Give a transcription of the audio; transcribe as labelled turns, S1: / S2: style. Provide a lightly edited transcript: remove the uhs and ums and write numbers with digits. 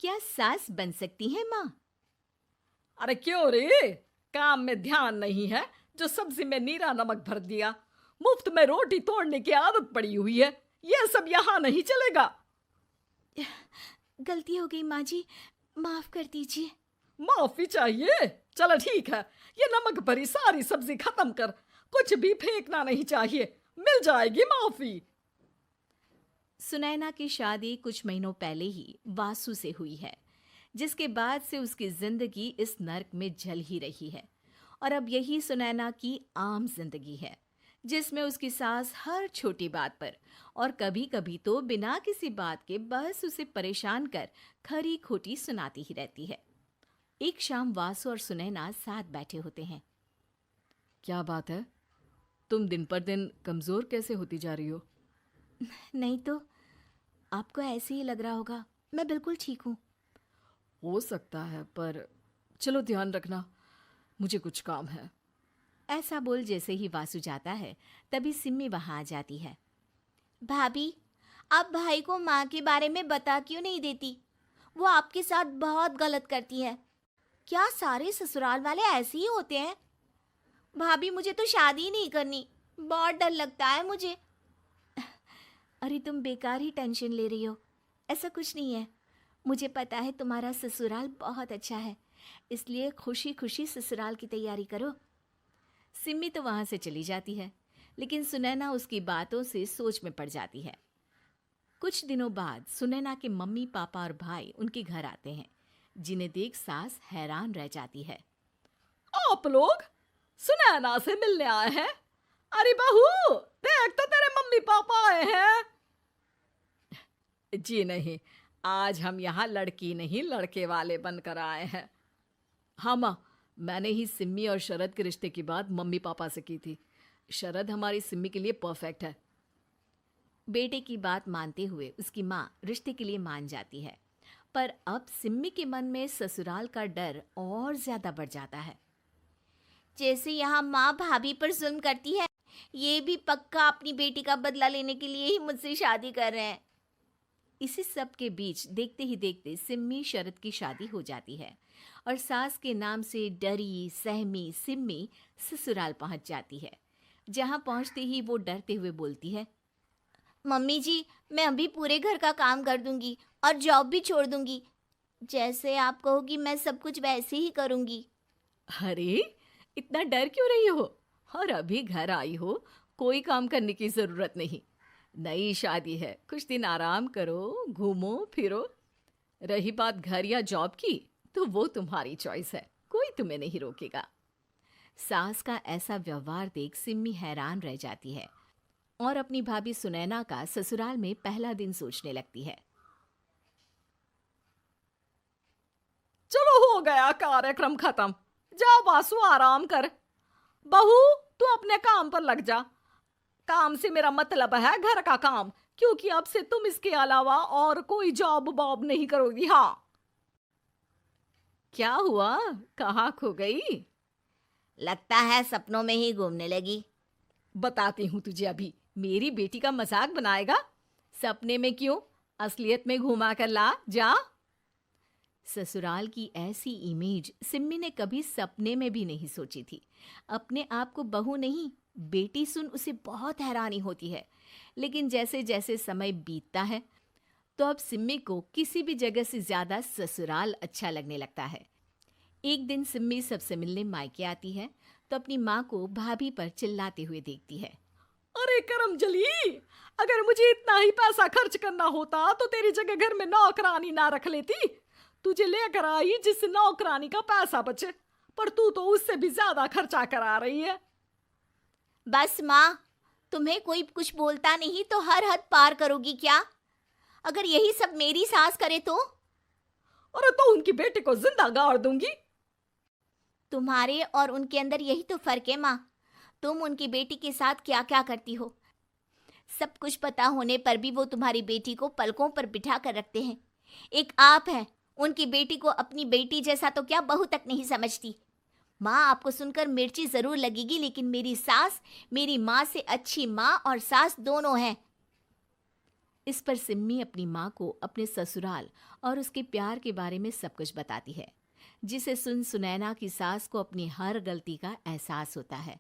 S1: क्या सास बन सकती है माँ?
S2: अरे क्यों रे, काम में ध्यान नहीं है जो सब्जी में नीरा नमक भर दिया। मुफ्त में रोटी तोड़ने की आदत पड़ी हुई है। ये सब यहाँ नहीं चलेगा।
S1: गलती हो गई माँ जी, माफ कर दीजिए।
S2: माफी चाहिए? चलो ठीक है, ये नमक भरी सारी सब्जी खत्म कर। कुछ भी फेंकना नहीं चाहिए, मिल जाएगी माफी।
S1: सुनैना की शादी कुछ महीनों पहले ही वासु से हुई है, जिसके बाद से उसकी जिंदगी इस नर्क में जल ही रही है। और अब यही सुनैना की आम जिंदगी है, जिसमें उसकी सास हर छोटी बात पर और कभी कभी तो बिना किसी बात के बस उसे परेशान कर खरी खोटी सुनाती ही रहती है। एक शाम वासु और सुनैना साथ बैठे होते हैं।
S2: क्या बात है, तुम दिन पर दिन कमजोर कैसे होती जा रही हो?
S1: नहीं तो, आपको ऐसे ही लग रहा होगा। मैं बिल्कुल ठीक हूँ।
S2: हो सकता है, पर चलो ध्यान रखना, मुझे कुछ काम है।
S1: ऐसा बोल जैसे ही वासु जाता है, तभी सिम्मी वहां आ जाती है। भाभी, आप भाई को माँ के बारे में बता क्यों नहीं देती? वो आपके साथ बहुत गलत करती है। क्या सारे ससुराल वाले ऐसे ही होते हैं? भाभी, मुझे तो शादी ही नहीं करनी, बहुत डर लगता है मुझे। अरे तुम बेकार ही टेंशन ले रही हो, ऐसा कुछ नहीं है। मुझे पता है तुम्हारा ससुराल बहुत अच्छा है, इसलिए खुशी खुशी ससुराल की तैयारी करो। सिम्मी तो वहां से चली जाती है, लेकिन सुनैना उसकी बातों से सोच में पड़ जाती है। कुछ दिनों बाद सुनैना के मम्मी पापा और भाई उनके घर आते हैं, जिन्हें देख सास हैरान रह जाती है।
S2: आप लोग सुनैना से मिलने आए हैं? अरे बहू, देख तो तेरे मम्मी पापा आए हैं। जी नहीं, आज हम यहाँ लड़की नहीं लड़के वाले बनकर आए हैं। हाँ माँ, मैंने ही सिम्मी और शरद के रिश्ते की बात मम्मी पापा से की थी। शरद हमारी सिम्मी के लिए परफेक्ट है।
S1: बेटे की बात मानते हुए उसकी माँ रिश्ते के लिए मान जाती है, पर अब सिम्मी के मन में ससुराल का डर और ज्यादा बढ़ जाता है। जैसे यहाँ माँ भाभी पर जुल्म करती है, ये भी पक्का अपनी बेटी का बदला लेने के लिए ही मुझसे शादी कर रहे हैं। इसी सब के बीच देखते ही देखते सिम्मी शरद की शादी हो जाती है और सास के नाम से डरी सहमी सिम्मी ससुराल पहुंच जाती है। जहां पहुंचते ही वो डरते हुए बोलती है, मम्मी जी, मैं अभी पूरे घर का काम कर दूंगी और जॉब भी छोड़ दूंगी। जैसे आप कहोगी मैं सब कुछ वैसे ही करूंगी।
S2: अरे, इतना डर क्यों रही हो? और अभी घर आई हो, कोई काम करने की जरूरत नहीं। नई शादी है, कुछ दिन आराम करो, घूमो फिरो। रही बात घर या जॉब की, तो वो तुम्हारी चॉइस है, कोई तुम्हें नहीं रोकेगा। सास का ऐसा व्यवहार देख सिम्मी हैरान रह जाती है और अपनी भाभी सुनैना का ससुराल में पहला दिन सोचने लगती है। चलो, हो गया कार्यक्रम खत्म। जा वासु, आराम कर। बहू, तू अपने काम पर लग जा। काम से मेरा मतलब है घर का काम, क्योंकि अब से तुम इसके अलावा और कोई जॉब बॉब नहीं करोगी। हाँ। क्या हुआ, कहाँ खो गई?
S1: लगता है सपनों में ही घूमने लगी।
S2: बताती हूँ तुझे अभी। मेरी बेटी का मजाक बनाएगा? सपने में क्यों, असलियत में घुमा कर ला, जा। ससुराल की ऐसी इमेज सिम्मी ने कभी सपने में भी नहीं सोची थी। अपने आप को बहू नहीं, बेटी सुन उसे बहुत हैरानी होती है। लेकिन जैसे जैसे समय बीतता है, तो अब सिम्मी को किसी भी जगह से ज्यादा ससुराल अच्छा लगने लगता है। एक दिन सिम्मी सबसे मिलने मायके आती है, तो अपनी माँ को भाभी पर चिल्लाते हुए देखती है। अरे करमजली, अगर मुझे इतना ही पैसा खर्च करना होता तो तेरी जगह घर में नौकरानी ना रख लेती। तुझे लेकर आई जिस नौकरानी का पैसा बचे, पर तू तो उससे भी ज्यादा खर्चा करा रही है।
S1: बस माँ, तुम्हें कोई कुछ बोलता नहीं तो हर हद पार करोगी क्या? अगर यही सब मेरी सास करे तो?
S2: अरे तो उनकी बेटी को जिंदा गाड़ दूंगी।
S1: तुम्हारे और उनके अंदर यही तो फर्क है माँ। तुम उनकी बेटी के साथ क्या क्या करती हो, सब कुछ पता होने पर भी वो तुम्हारी बेटी को पलकों पर बिठा कर रखते हैं। एक आप है, उनकी बेटी को अपनी बेटी जैसा तो क्या बहू तक नहीं समझती। माँ, आपको सुनकर मिर्ची जरूर लगेगी, लेकिन मेरी सास मेरी माँ से अच्छी माँ और सास दोनों हैं।
S2: इस पर सिम्मी अपनी माँ को अपने ससुराल और उसके प्यार के बारे में सब कुछ बताती है, जिसे सुन सुनैना की सास को अपनी हर गलती का एहसास होता है।